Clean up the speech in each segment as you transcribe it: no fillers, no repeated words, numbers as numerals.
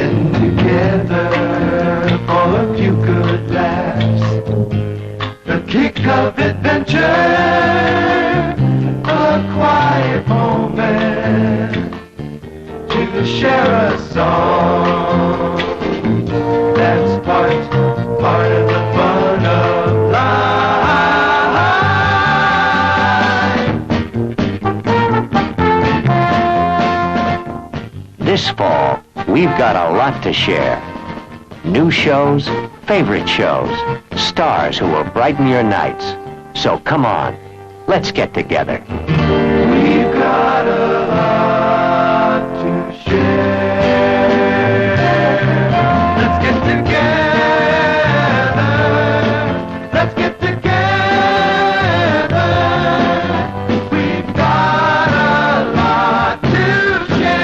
getting together for a few good laughs. The kick of adventure, a quiet moment to share a song. That's part of the fun of life. This fall, we've got a lot to share. New shows, favorite shows, stars who will brighten your nights. So come on, let's get together. We've got a lot to share. Let's get together. Let's get together. We've got a lot to share.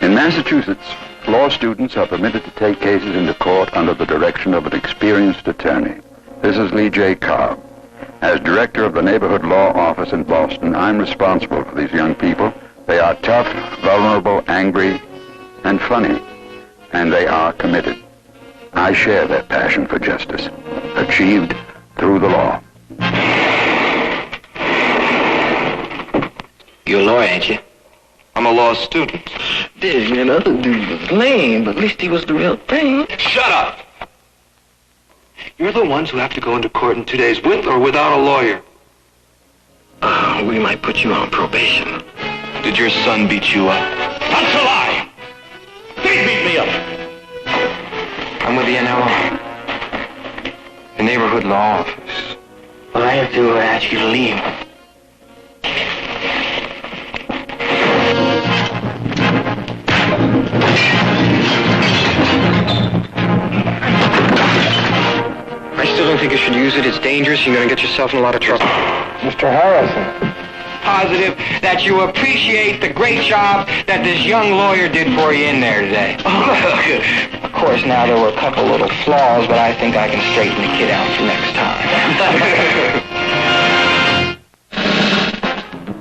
In Massachusetts, law students are permitted to take cases into court under the direction of an experienced attorney. This is Lee J. Cobb. As director of the Neighborhood Law Office in Boston, I'm responsible for these young people. They are tough, vulnerable, angry, and funny, and they are committed. I share their passion for justice, achieved through the law. You're a lawyer, ain't you? I'm a law student. This man, other dude was lame, but at least he was the real thing. Shut up! You're the ones who have to go into court in 2 days, with or without a lawyer. We might put you on probation. Did your son beat you up? That's a lie! They beat me up! I'm with the NLO. The Neighborhood Law Office. Well, I have to ask you to leave. I still don't think you should use it. It's dangerous. You're going to get yourself in a lot of trouble. Mr. Harrison. Positive that you appreciate the great job that this young lawyer did for you in there today. Of course, now there were a couple little flaws, but I think I can straighten the kid out for next time.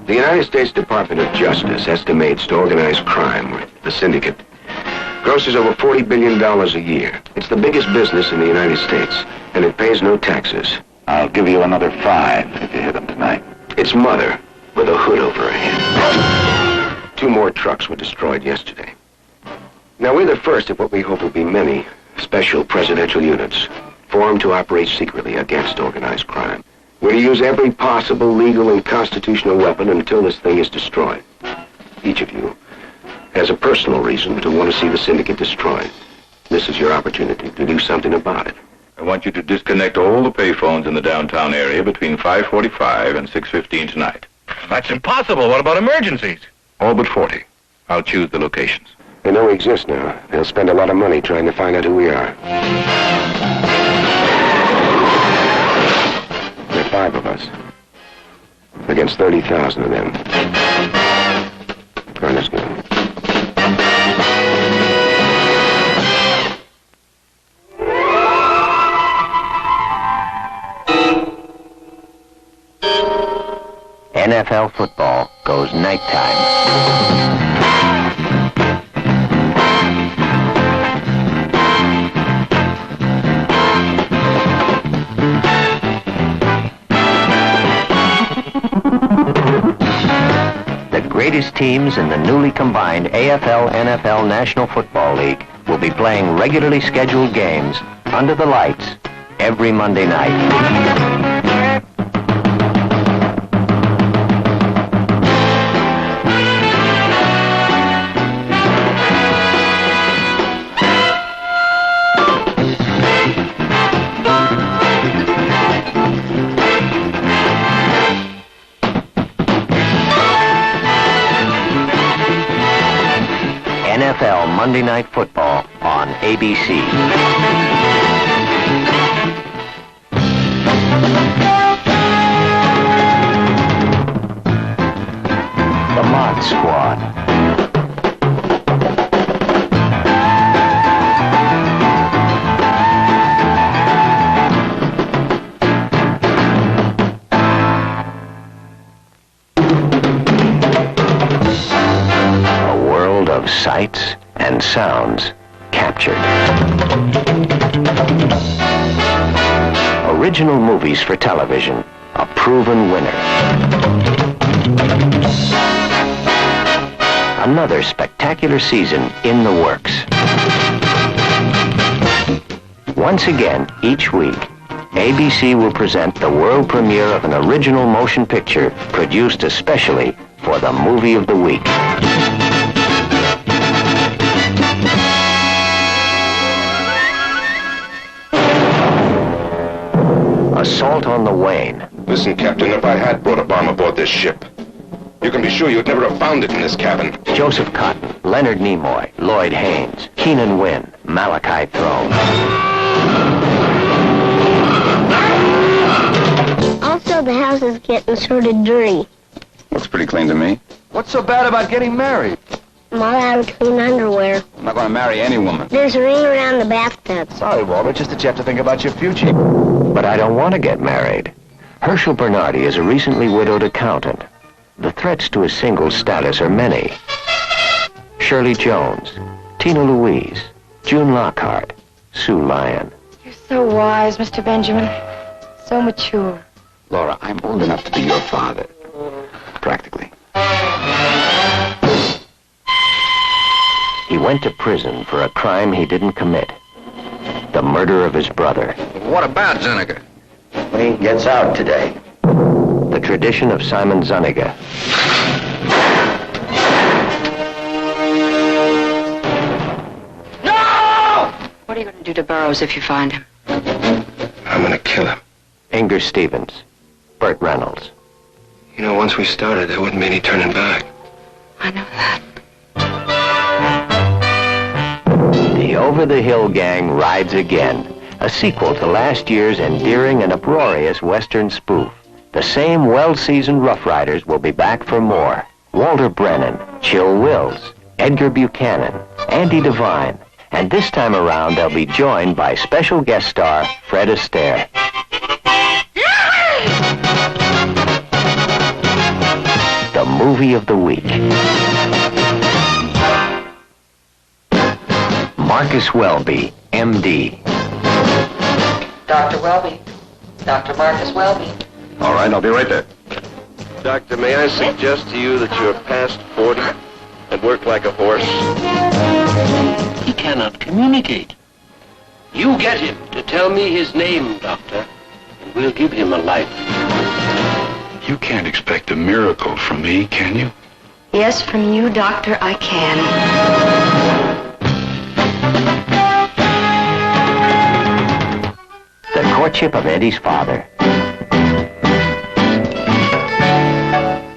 The United States Department of Justice estimates to organized crime, the syndicate, grosses over $40 billion a year. It's the biggest business in the United States, and it pays no taxes. I'll give you another 5 if you hit them tonight. Its mother, with a hood over her head. 2 more trucks were destroyed yesterday. Now, we're the first of what we hope will be many special presidential units formed to operate secretly against organized crime. We're to use every possible legal and constitutional weapon until this thing is destroyed. Each of you has a personal reason to want to see the syndicate destroyed. This is your opportunity to do something about it. I want you to disconnect all the payphones in the downtown area between 5:45 and 6:15 tonight. That's impossible. What about emergencies? All but 40. I'll choose the locations. They know we exist now. They'll spend a lot of money trying to find out who we are. There are 5 of us against 30,000 of them. Run is good. NFL football goes nighttime. The greatest teams in the newly combined AFL-NFL National Football League will be playing regularly scheduled games under the lights every Monday night. NFL Monday Night Football on ABC. The Mod Squad. of sights and sounds captured. Original movies for television, a proven winner. Another spectacular season in the works. Once again, each week, ABC will present the world premiere of an original motion picture produced especially for the Movie of the Week. Assault on the Wayne. Listen, Captain, if I had brought a bomb aboard this ship, you can be sure you'd never have found it in this cabin. Joseph Cotton, Leonard Nimoy, Lloyd Haynes, Keenan Wynn, Malachi Throne. Also, the house is getting sort of dirty. Looks pretty clean to me. What's so bad about getting married? I'm all out of clean underwear. I'm not going to marry any woman. There's a ring around the bathtub. Sorry, Walter, just that you have to think about your future. But I don't want to get married. Herschel Bernardi is a recently widowed accountant. The threats to his single status are many. Shirley Jones, Tina Louise, June Lockhart, Sue Lyon. You're so wise, Mr. Benjamin. So mature. Laura, I'm old enough to be your father. Practically. He went to prison for a crime he didn't commit. The murder of his brother. What about Zuniga? He gets out today. The tradition of Simon Zuniga. No! What are you going to do to Burroughs if you find him? I'm gonna kill him. Inger Stevens. Burt Reynolds. You know, once we started, there wouldn't be any turning back. I know that. The Over the Hill Gang rides again. A sequel to last year's endearing and uproarious Western spoof. The same well-seasoned Rough Riders will be back for more. Walter Brennan, Chill Wills, Edgar Buchanan, Andy Devine, and this time around they'll be joined by special guest star Fred Astaire. The Movie of the Week. Marcus Welby, M.D. Dr. Welby. Dr. Marcus Welby. All right, I'll be right there. Doctor, may I suggest to you that you're past 40 and work like a horse? He cannot communicate. You get him to tell me his name, Doctor, and we'll give him a life. You can't expect a miracle from me, can you? Yes, from you, Doctor, I can. The Courtship of Eddie's Father.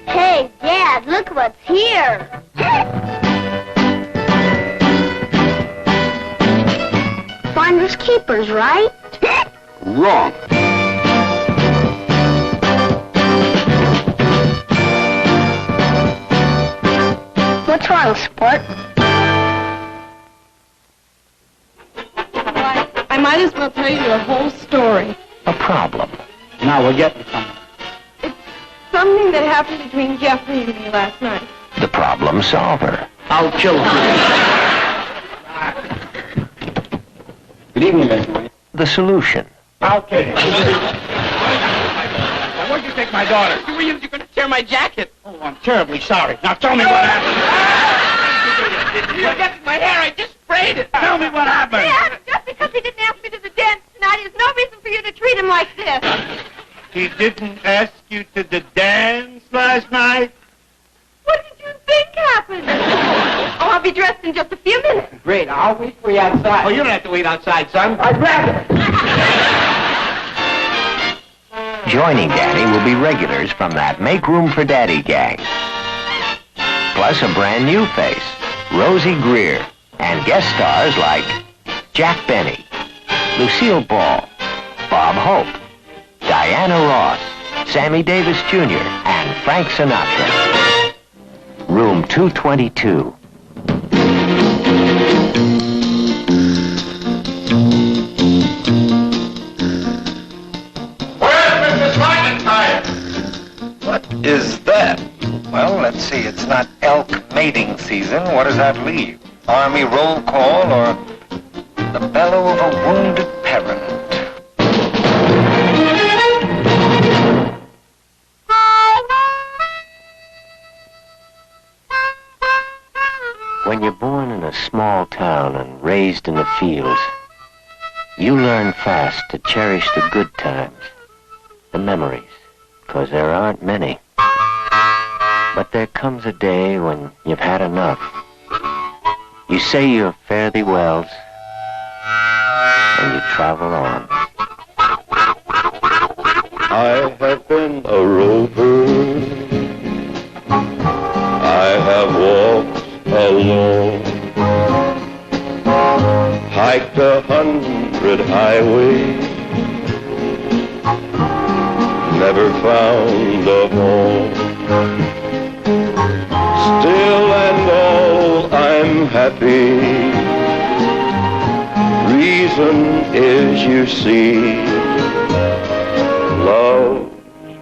Hey, Dad, look what's here. Finders keepers, right? Wrong. What's wrong, sport? I might as well tell you the whole story. A problem. Now we're getting something. Something that happened between Jeffrey and me last night. The problem solver. I'll kill him. Good evening, Benjamin. The solution. I'll kill him. Where'd you take my daughter? You're going to tear my jacket. Oh, I'm terribly sorry. Now tell me what happened. You forget my hair. I just sprayed it. Tell me what happened. Dad, just because he didn't ask me to the dance tonight is no reason for you to treat him like this. He didn't ask you to the dance last night? What did you think happened? Oh, I'll be dressed in just a few minutes. Great. I'll wait for you outside. Oh, you don't have to wait outside, son. I'd rather. Joining Daddy will be regulars from that Make Room for Daddy gang. Plus a brand new face, Rosie Greer, and guest stars like Jack Benny, Lucille Ball, Bob Hope, Diana Ross, Sammy Davis Jr., and Frank Sinatra. Room 222. Where's Mrs. Frankenstein? What is that? Well, let's see. It's not elk mating season. What does that leave? Army roll call or the bellow of a wounded parent? When you're born in a small town and raised in the fields, you learn fast to cherish the good times, the memories, 'cause there aren't many. But there comes a day when you've had enough. You say your fare thee wells, and you travel on. I have been a rover. I have walked alone, hiked 100 highways, never found a home. Still and all, I'm happy. Reason is, you see, love's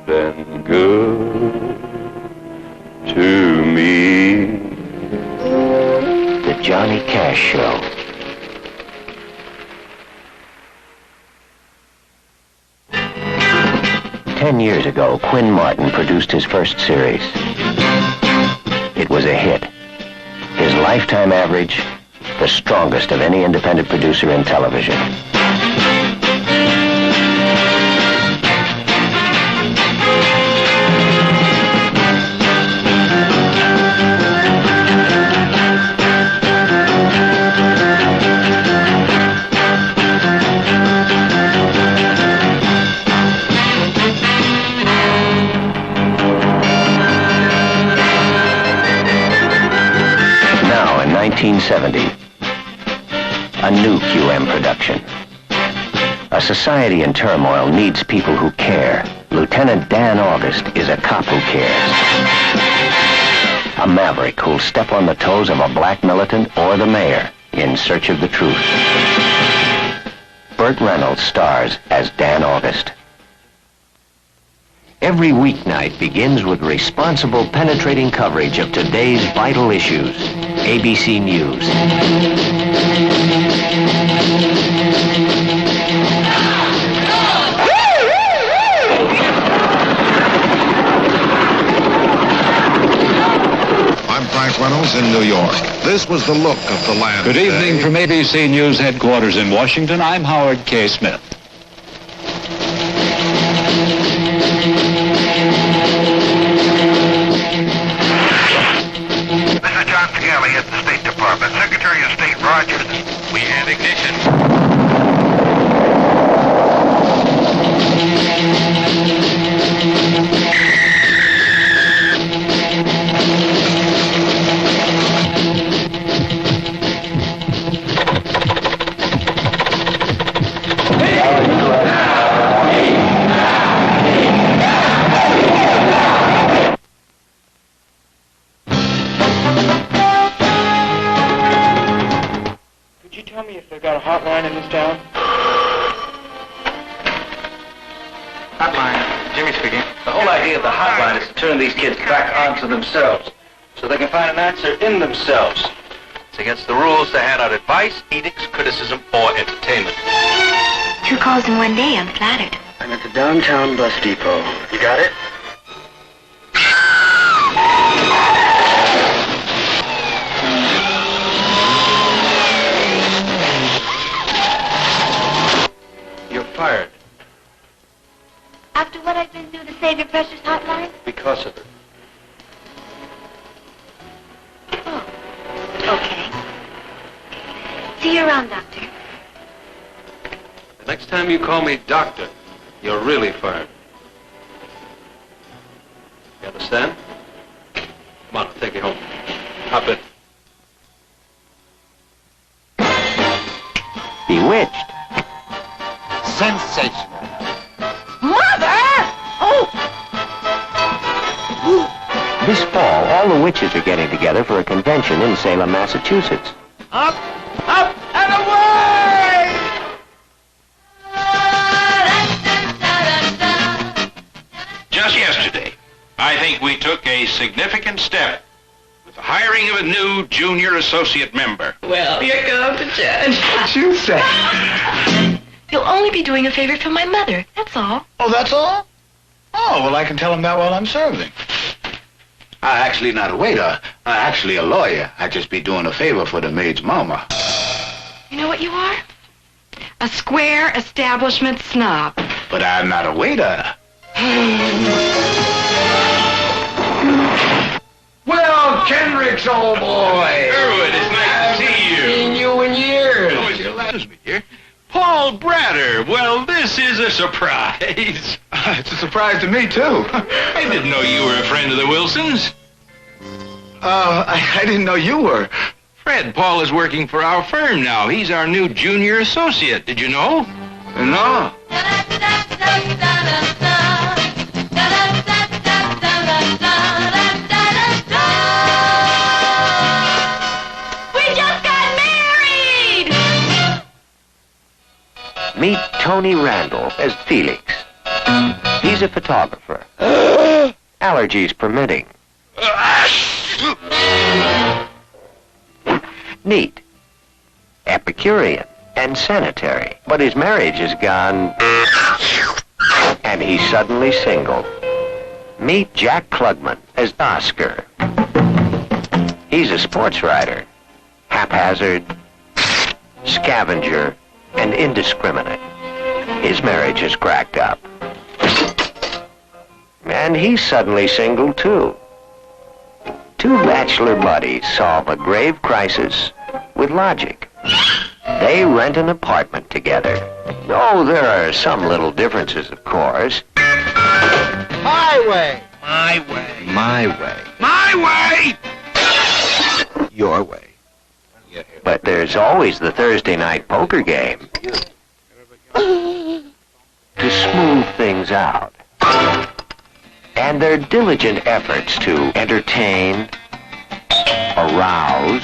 been good to me. The Johnny Cash Show. Ten years ago, Quinn Martin produced his first series. It was a hit. His lifetime average, the strongest of any independent producer in television. Now, in 1970, a new QM production. A society in turmoil needs people who care. Lieutenant Dan August is a cop who cares. A maverick who'll step on the toes of a black militant or the mayor in search of the truth. Burt Reynolds stars as Dan August. Every weeknight begins with responsible, penetrating coverage of today's vital issues. ABC News. I'm Frank Reynolds in New York. This was the look of the land. Good evening today. from ABC News headquarters in Washington. I'm Howard K. Smith. This is John Scali at the State Department. Secretary of State Rogers. We have ignition. Could you tell me if they've got a hotline in this town? Hotline. Jimmy speaking. The whole idea of the hotline is to turn these kids back onto themselves so they can find an answer in themselves. It's against the rules to hand out advice, edicts, criticism, or entertainment. 2 calls in one day. I'm flattered. I'm at the downtown bus depot. You got it? You're fired After what I've been through to save your precious hotline? because of it. Oh, okay. See you around, Doctor. The next time you call me doctor, you're really fired. You understand? Come on, I'll take you home. Hop in. Bewitched. Sensational. Mother! Oh! This fall, all the witches are getting together for a convention in Salem, Massachusetts. Up, up, and away! Just yesterday, I think we took a significant step with the hiring of a new junior associate member. Well, here comes the judge. What you say? You'll only be doing a favor for my mother, that's all. Oh, that's all? Oh, well, I can tell him that while I'm serving. I'm actually not a waiter. I'm actually a lawyer. I just be doing a favor for the maid's mama. You know what you are? A square establishment snob. But I'm not a waiter. Well, Kendricks, old boy. Sherwood, it's nice to see you. Seen you in years. Oh, it's your last me here. Paul Bratter. Well, this is a surprise. It's a surprise to me, too. I didn't know you were a friend of the Wilsons. I didn't know you were. Fred, Paul is working for our firm now. He's our new junior associate. Did you know? No. Meet Tony Randall as Felix. He's a photographer. Allergies permitting. Neat. Epicurean and sanitary. But his marriage is gone, and he's suddenly single. Meet Jack Klugman as Oscar. He's a sports writer. Haphazard, scavenger, and indiscriminate. His marriage is cracked up. And he's suddenly single, too. Two bachelor buddies solve a grave crisis with logic. They rent an apartment together. Oh, there are some little differences, of course. My way. My way. My way. My way! Your way. But there's always the Thursday night poker game to smooth things out. And their diligent efforts to entertain, arouse,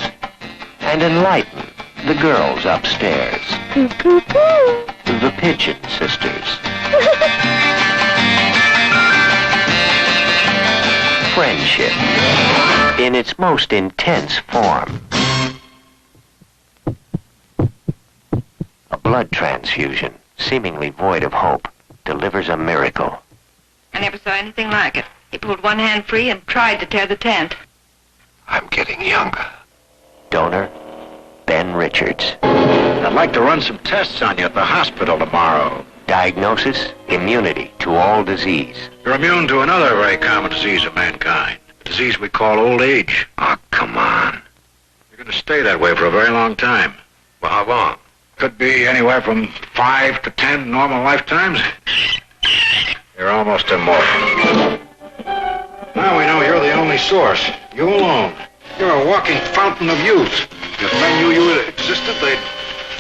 and enlighten the girls upstairs. The Pigeon Sisters. Friendship in its most intense form. A blood transfusion, seemingly void of hope, delivers a miracle. I never saw anything like it. He pulled one hand free and tried to tear the tent. I'm getting younger. Donor, Ben Richards. I'd like to run some tests on you at the hospital tomorrow. Diagnosis, immunity to all disease. You're immune to another very common disease of mankind. A disease we call old age. Oh, come on. You're going to stay that way for a very long time. Well, how long? Could be anywhere from 5 to 10 normal lifetimes. You're almost immortal. Now we know you're the only source. You alone. You're a walking fountain of youth. If men knew you existed, they'd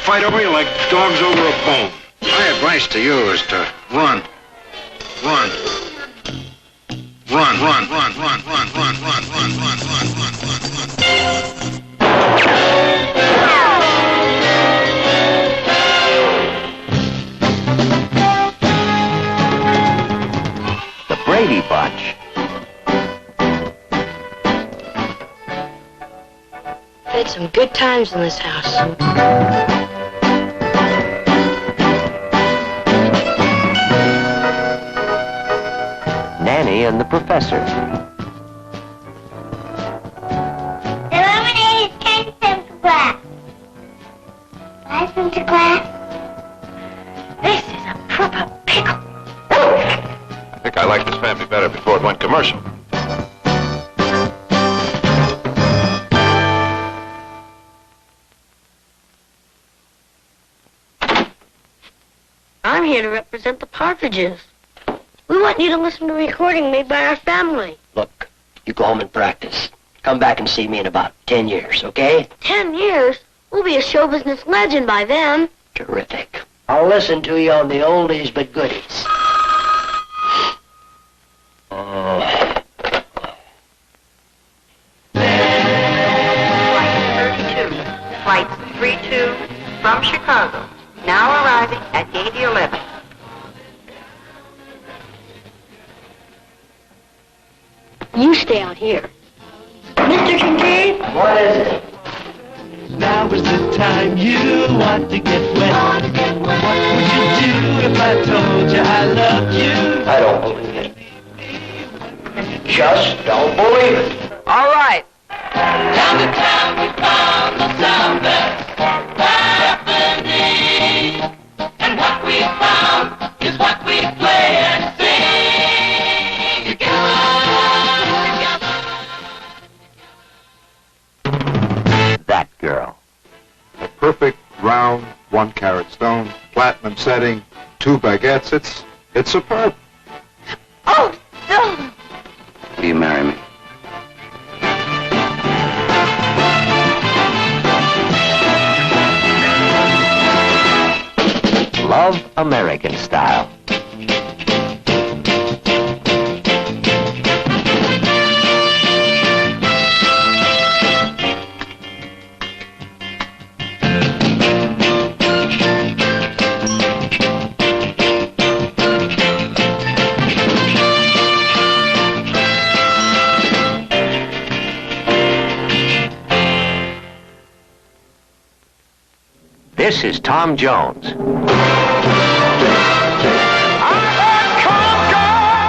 fight over you like dogs over a bone. My advice to you is to run. Run. Run, run, run, run, run, run, run, run, run, run, run, run. The Brady Bunch. Had some good times in this house. Nanny and the Professor. The lemonade is 10 cents a glass. 5 cents a glass? This is a proper pickle. I think I liked this family better before it went commercial. I'm here to represent the Partridges. We want you to listen to a recording made by our family. Look, you go home and practice. Come back and see me in about 10 years, okay? 10 years? We'll be a show business legend by then. Terrific. I'll listen to you on the oldies but goodies. Flight 32 from Chicago, now arriving at gate 11. You stay out here. Mr. Kincaid? What is it? Now is the time you want to get wet. What would you do if I told you I loved you? I don't believe it. Just don't believe it. All right. Down to town we found the sound that's happening. And what we found is what we play and sing together. That girl. A perfect round 1-carat stone, platinum setting, 2 baguettes. It's superb. Oh, no. Will you marry me? Love American style. This is Tom Jones.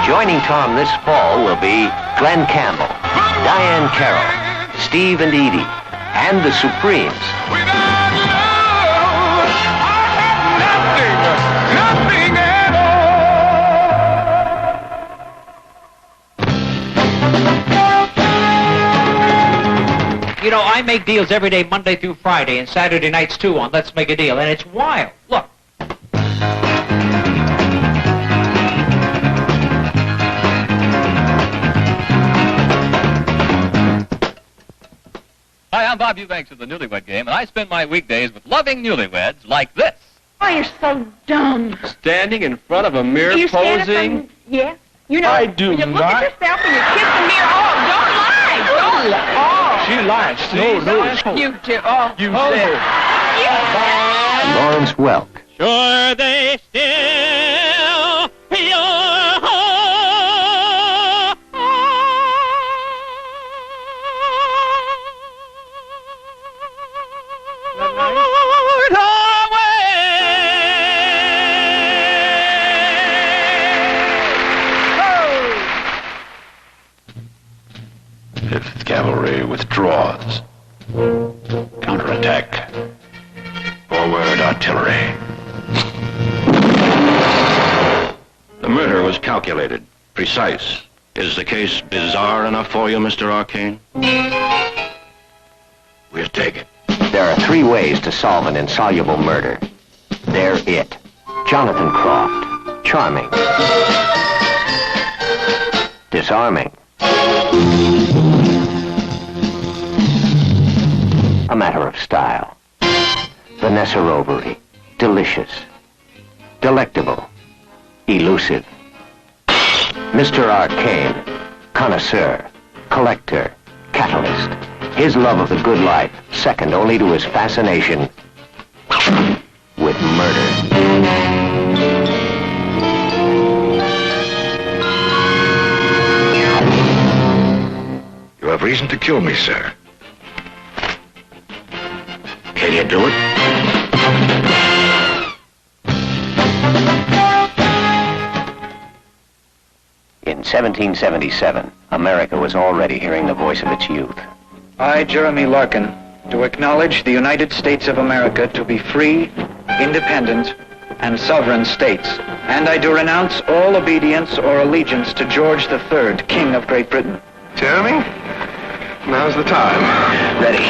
Joining Tom this fall will be Glenn Campbell, Diane Carroll, Steve and Edie, and the Supremes. You know, I make deals every day, Monday through Friday, and Saturday nights too on Let's Make a Deal, and it's wild. Look. Hi, I'm Bob Eubanks of the Newlywed Game, and I spend my weekdays with loving newlyweds like this. Oh, you're so dumb. Standing in front of a mirror You stand up posing. and- Yeah. You know, I do when you look not. at yourself and you kiss the mirror, oh, don't lie. Don't lie. She lies. You do. Oh. You said. Lawrence Welk. Sure they still your Fifth Cavalry withdraws. Counterattack. Forward artillery. The murder was calculated, precise. Is the case bizarre enough for you, Mr. Arcane? We'll take it. There are 3 ways to solve an insoluble murder. They're it. Jonathan Croft. Charming. Disarming. A matter of style. Vanessa Rovery. Delicious. Delectable. Elusive. Mr. Arcane. Connoisseur. Collector. Catalyst. His love of the good life, second only to his fascination with murder. You have reason to kill me, sir. Can you do it? In 1777, America was already hearing the voice of its youth. I, Jeremy Larkin, do acknowledge the United States of America to be free, independent, and sovereign states. And I do renounce all obedience or allegiance to George III, King of Great Britain. Jeremy, now's the time. Ready.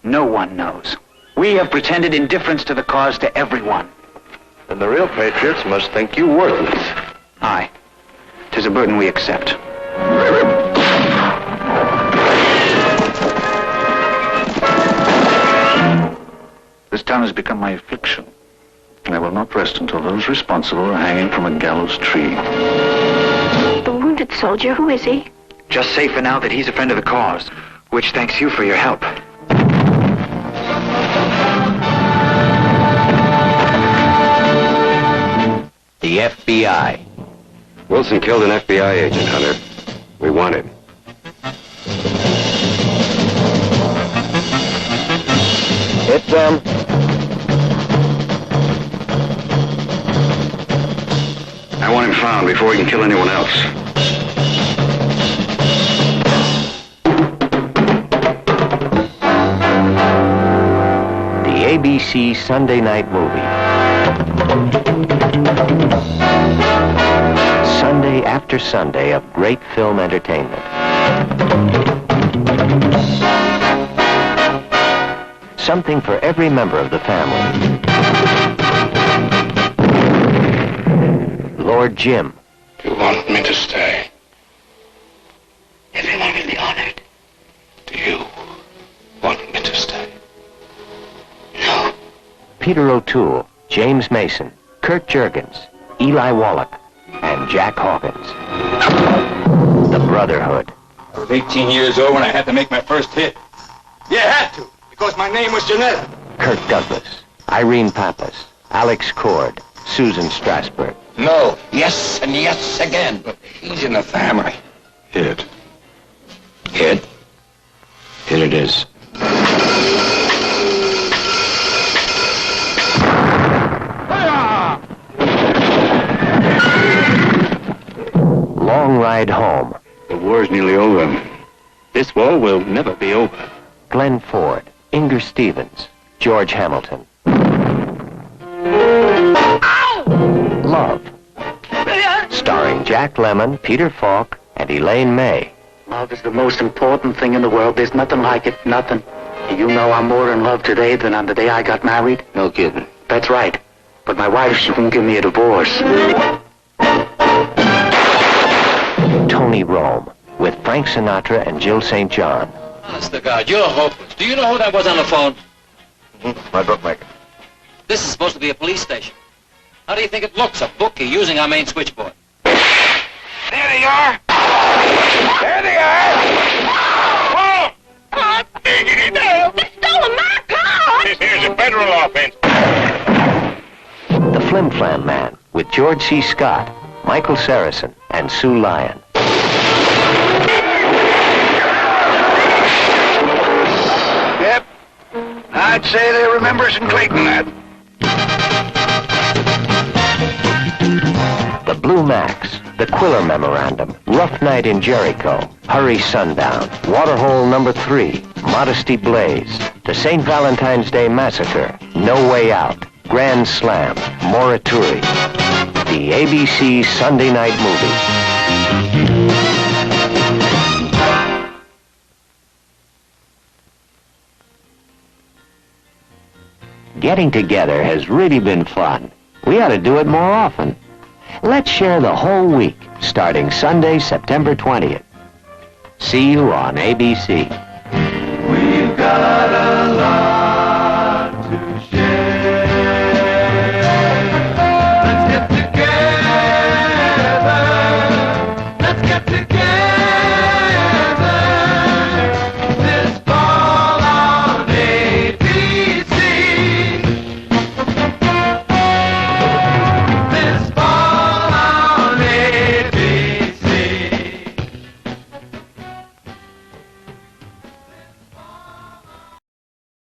No one knows. We have pretended indifference to the cause to everyone. And the real patriots must think you worthless. Aye. 'Tis a burden we accept. This town has become my affliction. I will not rest until those responsible are hanging from a gallows tree. The wounded soldier, who is he? Just say for now that he's a friend of the cause, which thanks you for your help. FBI. Wilson killed an FBI agent, Hunter. We want him. Hit them. I want him found before he can kill anyone else. The ABC Sunday Night Movie. Sunday after Sunday of great film entertainment. Something for every member of the family. Lord Jim. You want me to stay? Everyone will be honored. Do you want me to stay? No. Peter O'Toole, James Mason, Kurt Jurgens, Eli Wallach, and Jack Hawkins. The Brotherhood. I was 18 years old when I had to make my first hit. Yeah, had to, because my name was Jeanette. Kirk Douglas, Irene Pappas, Alex Cord, Susan Strasberg. No. Yes and yes again. But he's in the family. Hit. Hit? Hit it is. Long Ride Home. The war's nearly over. This war will never be over. Glenn Ford, Inger Stevens, George Hamilton. Love. Starring Jack Lemmon, Peter Falk, and Elaine May. Love is the most important thing in the world. There's nothing like it. Nothing. You know I'm more in love today than on the day I got married? No kidding. That's right. But my wife, she won't give me a divorce. Tony Rome, with Frank Sinatra and Jill St. John. Honest to God, you're hopeless. Do you know who that was on the phone? My bookmaker. This is supposed to be a police station. How do you think it looks, a bookie using our main switchboard? There they are. There they are. Oh! Oh, diggity nail. They stole my car. This here's a federal offense. The Flim Flam Man, with George C. Scott, Michael Saracen, and Sue Lyon. Yep. I'd say they remember us in Clayton, that. The Blue Max, The Quiller Memorandum, Rough Night in Jericho, Hurry Sundown, Waterhole Number 3, Modesty Blaze, The St. Valentine's Day Massacre, No Way Out, Grand Slam, Morituri. The ABC Sunday Night Movie. Getting together has really been fun. We ought to do it more often. Let's share the whole week, starting Sunday, September 20th. See you on ABC. We've got